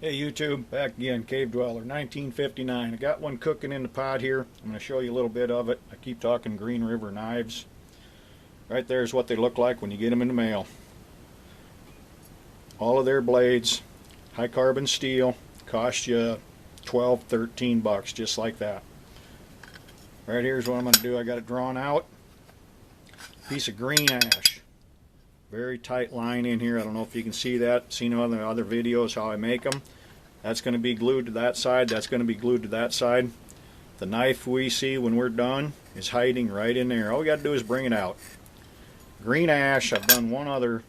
Hey YouTube, back again, Cave Dweller, 1959. I got one cooking in the pot here. I'm going to show you a little bit of it. I keep talking Green River knives. Right there is what they look like when you get them in the mail. All of their blades, high carbon steel, cost you 12, 13 bucks, just like that. Right here's what I'm going to do. I got it drawn out. Piece of green ash. Very tight line in here. I don't know if you can see that. Seen on the other videos how I make them. That's going to be glued to that side. That's going to be glued to that side. The knife we see when we're done is hiding right in there. All we got to do is bring it out. Green ash. I've done one other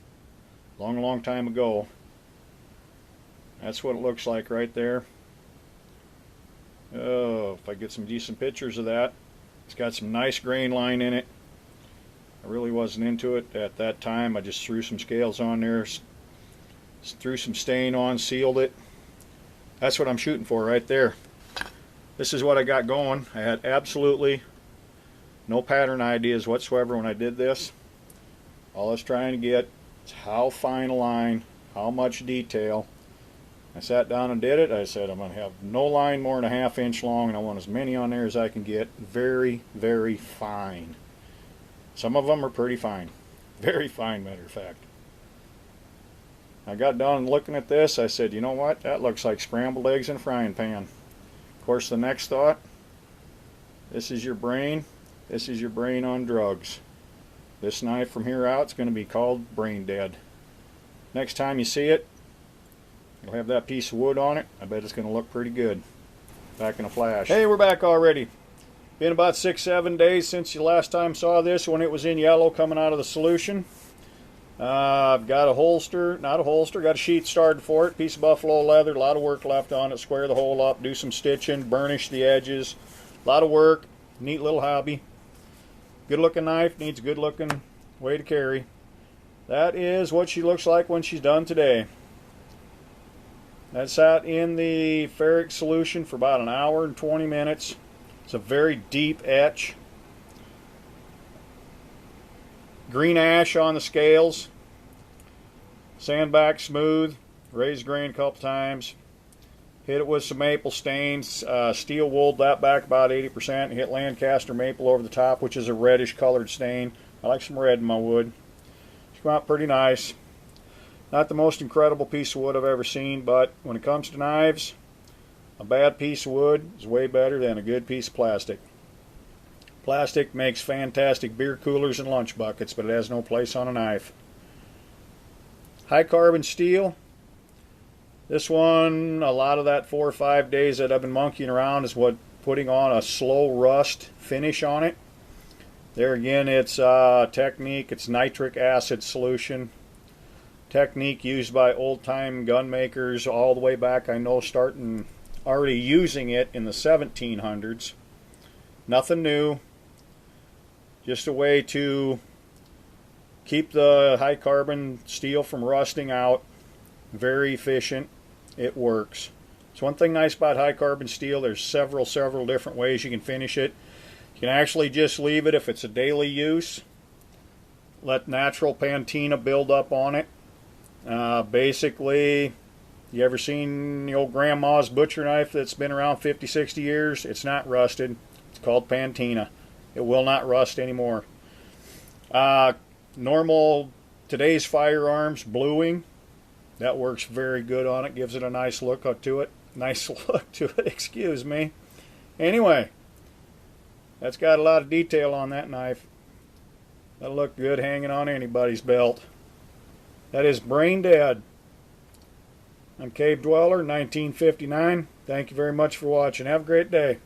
long time ago. That's what it looks like right there. Oh, if I get some decent pictures of that. It's got some nice grain line in it. I really wasn't into it at that time. I just threw some scales on there, threw some stain on, sealed it. That's what I'm shooting for right there. This is what I got going. I had absolutely no pattern ideas whatsoever when I did this. All I was trying to get is how fine a line, how much detail. I sat down and did it. I said I'm going to have no line more than a ½ inch long, and I want as many on there as I can get. Very, very fine. Some of them are pretty fine. Very fine, matter of fact. I got done looking at this. I said, you know what? That looks like scrambled eggs in a frying pan. Of course, the next thought, this is your brain. This is your brain on drugs. This knife from here out is going to be called Brain Dead. Next time you see it, you'll have that piece of wood on it. I bet it's going to look pretty good. Back in a flash. Hey, we're back already. Been about 6-7 days since you last time saw this when it was in yellow coming out of the solution. I've got a holster, not a holster, got a sheath started for it, piece of buffalo leather, a lot of work left on it, square the hole up, do some stitching, burnish the edges, a lot of work, neat little hobby. Good looking knife, needs a good looking way to carry. That is what she looks like when she's done today. That sat in the ferric solution for about 1 hour and 20 minutes. It's a very deep etch. Green ash on the scales. Sandback smooth. Raised grain a couple times. Hit it with some maple stains. Steel wooled that back about 80%. Hit Lancaster maple over the top, which is a reddish colored stain. I like some red in my wood. It's come out pretty nice. Not the most incredible piece of wood I've ever seen, but when it comes to knives, a bad piece of wood is way better than a good piece of plastic. Plastic makes fantastic beer coolers and lunch buckets, but it has no place on a knife. High carbon steel. This one, a lot of that 4 or 5 days that I've been monkeying around is what putting on a slow rust finish on it. There again, it's technique. It's nitric acid solution. Technique used by old-time gun makers all the way back, I know, starting already using it in the 1700s. Nothing new. Just a way to keep the high carbon steel from rusting out. Very efficient. It works. It's one thing nice about high carbon steel. There's several different ways you can finish it. You can actually just leave it if it's a daily use. Let natural patina build up on it. Basically, you ever seen the old grandma's butcher knife that's been around 50, 60 years? It's not rusted. It's called patina. It will not rust anymore. Normal, today's firearms, bluing, that works very good on it. Gives it a nice look to it. Nice look to it, excuse me. Anyway, that's got a lot of detail on that knife. That'll look good hanging on anybody's belt. That is Brain Dead. I'm Cave Dweller, 1959. Thank you very much for watching. Have a great day.